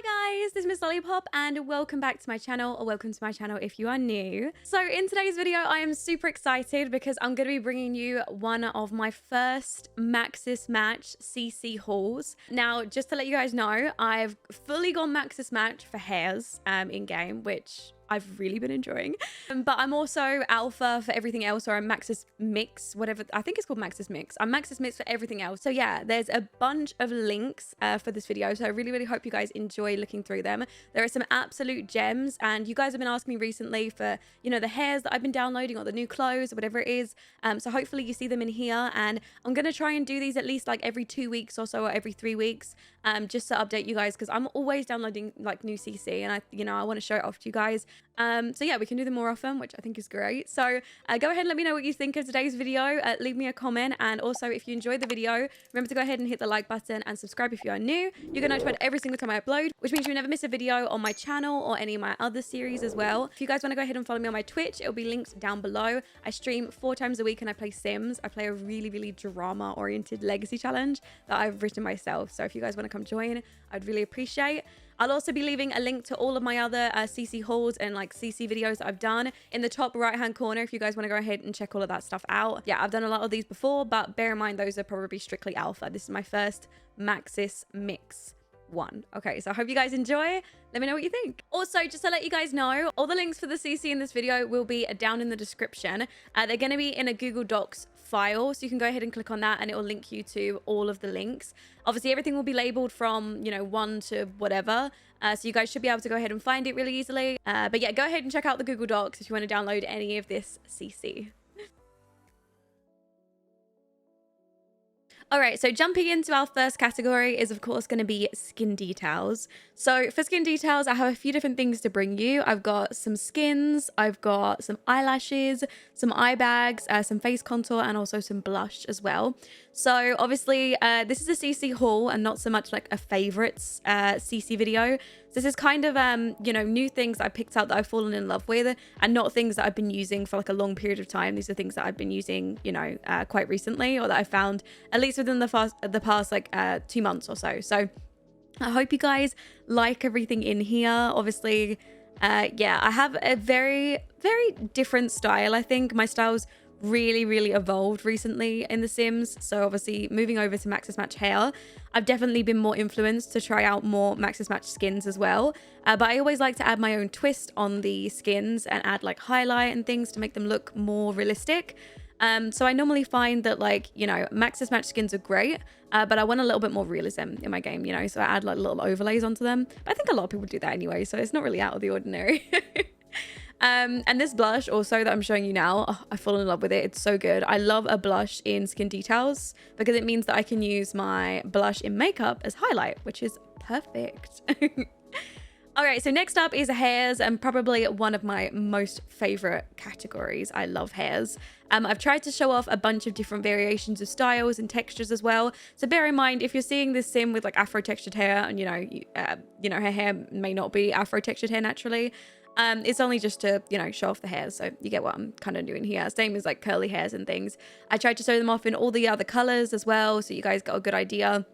Hi guys, this is Miss Lollipop and welcome back to my channel, or welcome to my channel if you are new. So in today's video, I am super excited because I'm going to be bringing you one of my first Maxis Match CC hauls. Now, just to let you guys know, I've fully gone Maxis Match for hairs in game, which I've really been enjoying. But I'm also alpha for everything else, or I'm Maxis Mix, whatever. I think it's called Maxis Mix. I'm Maxis Mix for everything else. So yeah, there's a bunch of links for this video. So I really hope you guys enjoy looking through them. There are some absolute gems, and you guys have been asking me recently for, you know, the hairs that I've been downloading or the new clothes or whatever it is. So hopefully you see them in here, and I'm going to try and do these at least like every 2 weeks or so, or every 3 weeks, just to update you guys, because I'm always downloading like new CC, and I want to show it off to you guys. So yeah, we can do them more often, which I think is great. So go ahead and let me know what you think of today's video. Leave me a comment, and also if you enjoyed the video, remember to go ahead and hit the like button and subscribe if you are new. You get notified every single time I upload, which means you never miss a video on my channel or any of my other series as well. If you guys want to go ahead and follow me on my Twitch, it'll be linked down below. I stream 4 times a week and I play Sims. I play a really drama oriented legacy challenge that I've written myself. So if you guys want to come join, I'd really appreciate. I'll also be leaving a link to all of my other CC hauls and like CC videos that I've done in the top right hand corner if you guys want to go ahead and check all of that stuff out. Yeah, I've done a lot of these before, but bear in mind those are probably strictly alpha. This is my first Maxis Mix one. Okay, so I hope you guys enjoy. Let me know what you think. Also, just to let you guys know, all the links for the CC in this video will be down in the description. They're going to be in a Google Docs file, so you can go ahead and click on that and it will link you to all of the links. Obviously everything will be labeled from, you know, 1 to whatever, so you guys should be able to go ahead and find it really easily. But yeah, go ahead and check out the Google Docs if you want to download any of this CC. All right, so jumping into our first category is of course going to be skin details. So for skin details, I have a few different things to bring you. I've got some skins, I've got some eyelashes, some eye bags, some face contour, and also some blush as well. So obviously this is a CC haul and not so much like a favorites CC video. So this is kind of, you know, new things I picked out that I've fallen in love with, and not things that I've been using for like a long period of time. These are things that I've been using, you know, quite recently, or that I found at least within the past like 2 months or so. So I hope you guys like everything in here. Obviously, yeah, I have a very different style. I think my style's really evolved recently in The Sims. So obviously moving over to Maxis Match hair, I've definitely been more influenced to try out more Maxis Match skins as well. But I always like to add my own twist on the skins and add like highlight and things to make them look more realistic. So I normally find that, like, you know, Maxis Match skins are great, but I want a little bit more realism in my game, you know, so I add like little overlays onto them. But I think a lot of people do that anyway, so it's not really out of the ordinary. And this blush also that I'm showing you now, oh, I've fallen in love with it. It's so good. I love a blush in skin details because it means that I can use my blush in makeup as highlight, which is perfect. All right, so next up is hairs, and probably one of my most favorite categories. I love hairs. I've tried to show off a bunch of different variations of styles and textures as well. So bear in mind, if you're seeing this sim with like afro textured hair, and you know, her hair may not be afro textured hair naturally. It's only just to, you know, show off the hairs, so you get what I'm kind of doing here. Same as like curly hairs and things. I tried to show them off in all the other colors as well, so you guys got a good idea.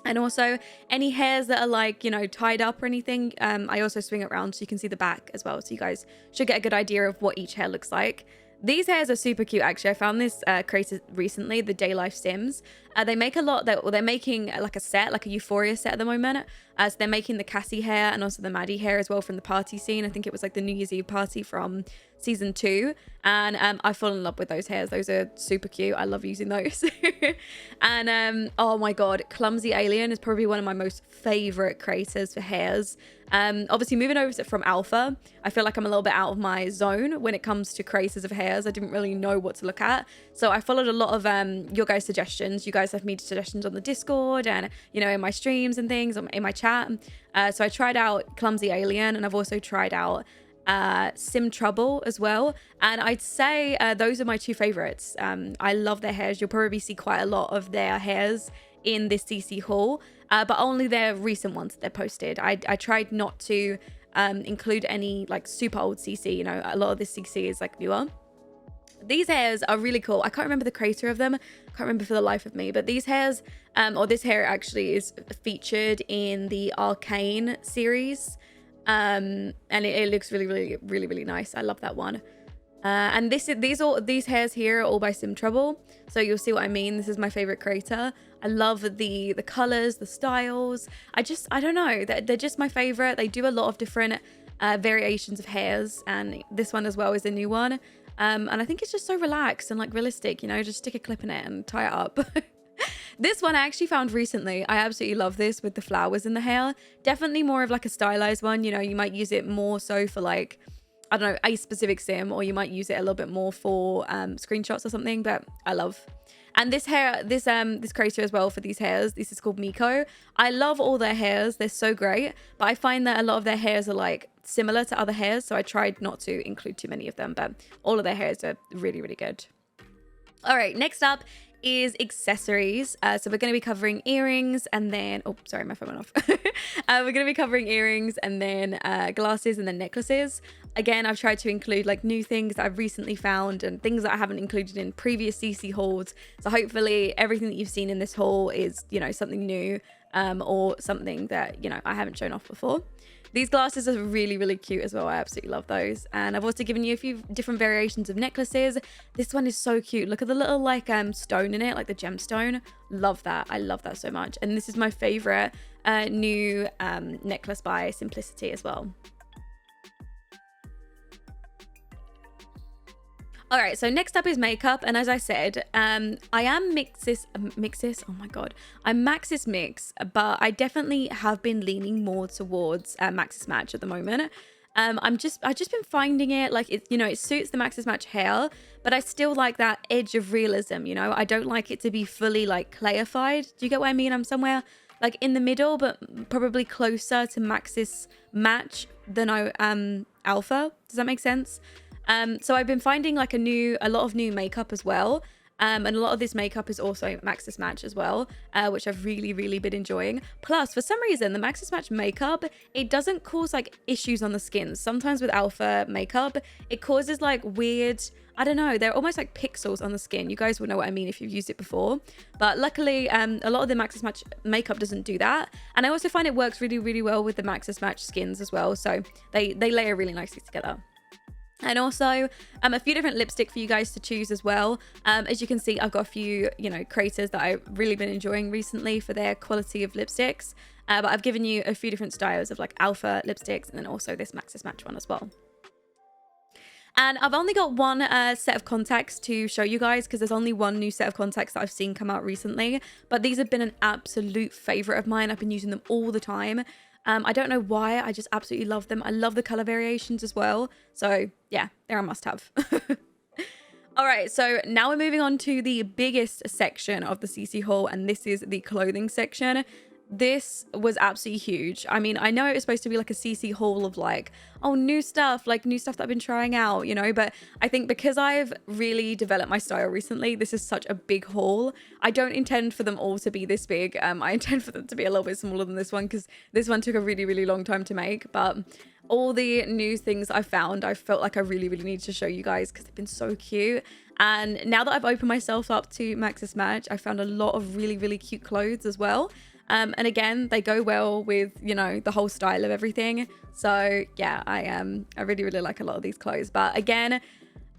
And also any hairs that are like, you know, tied up or anything, I also swing it around so you can see the back as well, so you guys should get a good idea of what each hair looks like. These hairs are super cute, actually. I found this created recently, the Day Life Sims. They make a lot, they're making like a set, like a Euphoria set at the moment. So they're making the Cassie hair and also the Maddie hair as well from the party scene. I think it was like the New Year's Eve party from season 2. And I've fallen in love with those hairs. Those are super cute. I love using those. And oh my God, Clumsy Alien is probably one of my most favorite creators for hairs. Obviously moving over from alpha, I feel like I'm a little bit out of my zone when it comes to creators of hairs. I didn't really know what to look at, so I followed a lot of your guys' suggestions. You guys have made suggestions on the Discord and, you know, in my streams and things, in my chat. So I tried out Clumsy Alien, and I've also tried out Sim Trouble as well, and I'd say those are my 2 favorites. I love their hairs. You'll probably see quite a lot of their hairs in this CC haul, but only their recent ones that they're posted. I tried not to include any like super old CC, you know, a lot of this CC is like newer. These hairs are really cool. I can't remember the creator of them. I can't remember for the life of me. But these hairs, or this hair actually is featured in the Arcane series. And it looks really, really, really, really nice. I love that one. And these hairs here are all by Sim Trouble. So you'll see what I mean. This is my favorite creator. I love the colors, the styles. I don't know. They're just my favorite. They do a lot of different variations of hairs. And this one as well is a new one. And I think it's just so relaxed and like realistic, you know, just stick a clip in it and tie it up. This one I actually found recently. I absolutely love this with the flowers in the hair. Definitely more of like a stylized one. You know, you might use it more so for like, I don't know, a specific sim, or you might use it a little bit more for screenshots or something, but I love. And this hair, this creator as well for these hairs, this is called Miko. I love all their hairs. They're so great, but I find that a lot of their hairs are like similar to other hairs, so I tried not to include too many of them, but all of their hairs are really, really good. All right, next up is accessories. So we're going to be covering earrings, and then, oh, sorry, my phone went off. We're going to be covering earrings, and then glasses, and then necklaces. Again, I've tried to include like new things that I've recently found and things that I haven't included in previous CC hauls. So hopefully everything that you've seen in this haul is, you know, something new, or something that, you know, I haven't shown off before. These glasses are really, really cute as well. I absolutely love those. And I've also given you a few different variations of necklaces. This one is so cute. Look at the little like stone in it, like the gemstone. Love that. I love that so much. And this is my favorite new necklace by Simplicity as well. All right, so next up is makeup. And as I said, I am Maxis, oh my God. I'm Maxis Mix, but I definitely have been leaning more towards Maxis Match at the moment. I've just been finding it like, it, you know, it suits the Maxis Match hair, but I still like that edge of realism, you know? I don't like it to be fully like clayified. Do you get what I mean? I'm somewhere like in the middle, but probably closer to Maxis Match than I am Alpha. Does that make sense? So I've been finding like a lot of new makeup as well. And a lot of this makeup is also Maxis Match as well, which I've really, really been enjoying. Plus, for some reason, the Maxis Match makeup, it doesn't cause like issues on the skin. Sometimes with Alpha makeup, it causes like weird, I don't know, they're almost like pixels on the skin. You guys will know what I mean if you've used it before. But luckily, a lot of the Maxis Match makeup doesn't do that. And I also find it works really, really well with the Maxis Match skins as well. So they layer really nicely together. And also a few different lipstick for you guys to choose as well. As you can see, I've got a few, you know, creators that I've really been enjoying recently for their quality of lipsticks. But I've given you a few different styles of like Alpha lipsticks, and then also this Maxis Match one as well. And I've only got one set of contacts to show you guys, because there's only one new set of contacts that I've seen come out recently. But these have been an absolute favorite of mine. I've been using them all the time. I don't know why, I just absolutely love them. I love the color variations as well. So yeah, they're a must-have. All right, so now we're moving on to the biggest section of the CC haul, and this is the clothing section. This was absolutely huge. I mean, I know it was supposed to be like a CC haul of like, oh, new stuff that I've been trying out, you know, but I think because I've really developed my style recently, this is such a big haul. I don't intend for them all to be this big. I intend for them to be a little bit smaller than this one, because this one took a really, really long time to make. But all the new things I found, I felt like I really, really need to show you guys because they've been so cute. And now that I've opened myself up to Maxis Match, I found a lot of really, really cute clothes as well. And again, they go well with, you know, the whole style of everything. So yeah, I really, really like a lot of these clothes. But again,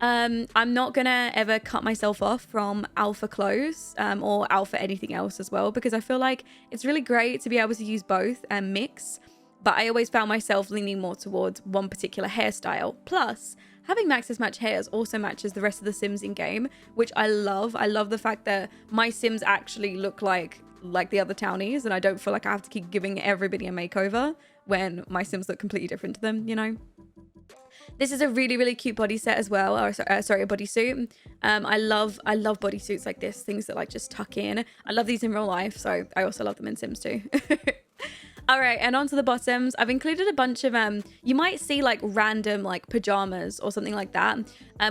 I'm not gonna ever cut myself off from Alpha clothes or Alpha anything else as well, because I feel like it's really great to be able to use both and mix. But I always found myself leaning more towards one particular hairstyle. Plus, having Maxis Match hairs also matches the rest of the Sims in game, which I love. I love the fact that my Sims actually look like the other townies, and I don't feel like I have to keep giving everybody a makeover when my Sims look completely different to them, you know. This is a really, really cute body set as well, or sorry, a bodysuit. I love bodysuits like this, things that like just tuck in. I love these in real life, so I also love them in Sims too. All right, and onto the bottoms. I've included a bunch of you might see like random like pajamas or something like that.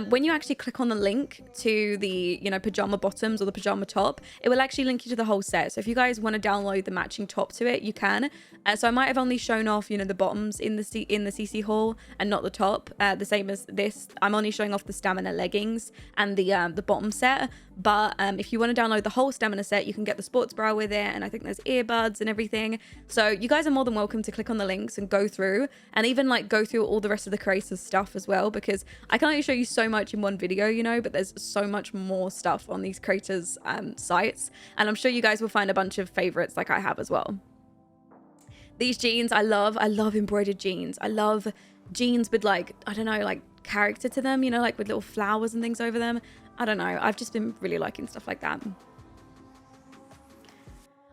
When you actually click on the link to the, you know, pajama bottoms or the pajama top, it will actually link you to the whole set. So if you guys want to download the matching top to it, you can. So I might have only shown off, you know, the bottoms in the CC haul and not the top. The same as this, I'm only showing off the stamina leggings and the bottom set. But if you want to download the whole stamina set, you can get the sports bra with it, and I think there's earbuds and everything. So you guys are more than welcome to click on the links and go through, and even like go through all the rest of the creators stuff as well, because I can only show you so much in one video, you know, but there's so much more stuff on these creators sites, and I'm sure you guys will find a bunch of favorites like I have as well. These jeans, I love embroidered jeans. I love jeans with like, I don't know, like character to them, you know, like with little flowers and things over them. I don't know, I've just been really liking stuff like that.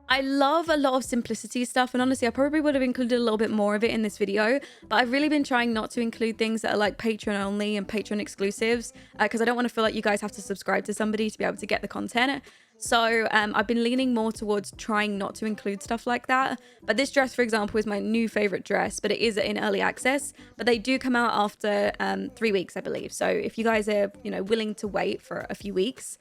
I love a lot of simplicity stuff, and honestly I probably would have included a little bit more of it in this video, but I've really been trying not to include things that are like Patreon only and Patreon exclusives, because I don't want to feel like you guys have to subscribe to somebody to be able to get the content. So I've been leaning more towards trying not to include stuff like that. But this dress, for example, is my new favorite dress, but it is in early access, but they do come out after 3 weeks, I believe. So if you guys are, you know, willing to wait for a few weeks,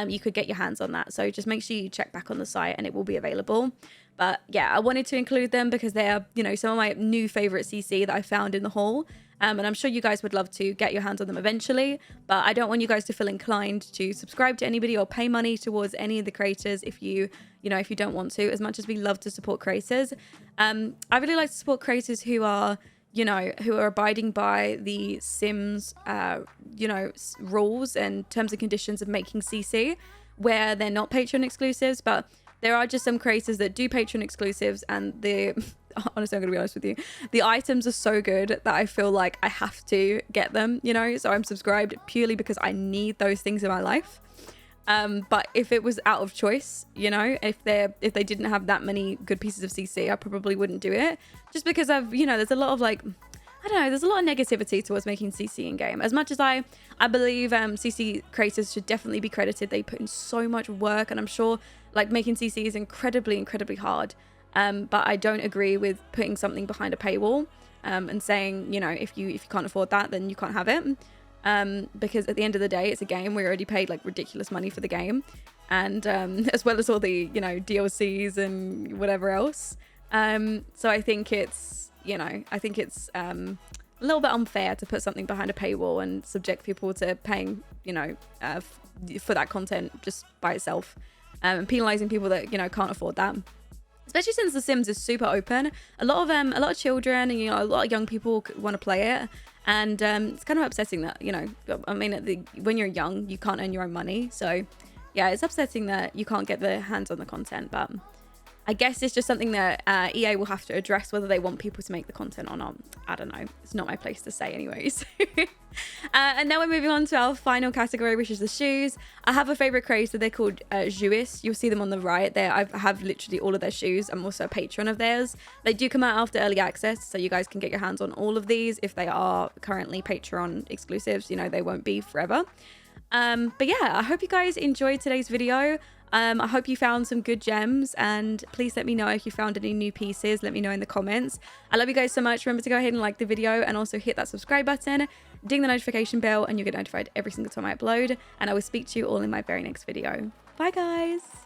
you could get your hands on that. So just make sure you check back on the site and it will be available. But yeah, I wanted to include them because they are, you know, some of my new favorite CC that I found in the haul. And I'm sure you guys would love to get your hands on them eventually, but I don't want you guys to feel inclined to subscribe to anybody or pay money towards any of the creators if you know, if you don't want to, as much as we love to support creators. I really like to support creators who are, you know, who are abiding by the Sims, you know, rules and terms and conditions of making CC, where they're not Patreon exclusives, but there are just some creators that do Patreon exclusives, and honestly, I'm gonna be honest with you, the items are so good that I feel like I have to get them, you know, so I'm subscribed purely because I need those things in my life. But if it was out of choice, you know, if they didn't have that many good pieces of CC, I probably wouldn't do it, just because you know, there's a lot of like, I don't know, there's a lot of negativity towards making CC in game. As much as I believe CC creators should definitely be credited, they put in so much work, and I'm sure like making CC is incredibly hard. But I don't agree with putting something behind a paywall and saying, you know, if you can't afford that, then you can't have it. Because at the end of the day, it's a game. We already paid like ridiculous money for the game, and as well as all the, you know, DLCs and whatever else. So I think it's, you know, a little bit unfair to put something behind a paywall and subject people to paying, you know, for that content just by itself, and penalizing people that, you know, can't afford that. Especially since The Sims is super open, a lot of children and, you know, a lot of young people want to play it, and it's kind of upsetting that, you know, I mean, when you're young, you can't earn your own money, so yeah, it's upsetting that you can't get the hands on the content. But I guess it's just something that EA will have to address, whether they want people to make the content or not. I don't know. It's not my place to say anyways. And now we're moving on to our final category, which is the shoes. I have a favorite creator. They're called Jouis. You'll see them on the right there. I have literally all of their shoes. I'm also a patron of theirs. They do come out after early access, so you guys can get your hands on all of these. If they are currently Patreon exclusives, you know, they won't be forever. But yeah, I hope you guys enjoyed today's video. I hope you found some good gems, and please let me know if you found any new pieces. Let me know in the comments. I love you guys so much. Remember to go ahead and like the video, and also hit that subscribe button, ding the notification bell, and you'll get notified every single time I upload. And I will speak to you all in my very next video. Bye guys.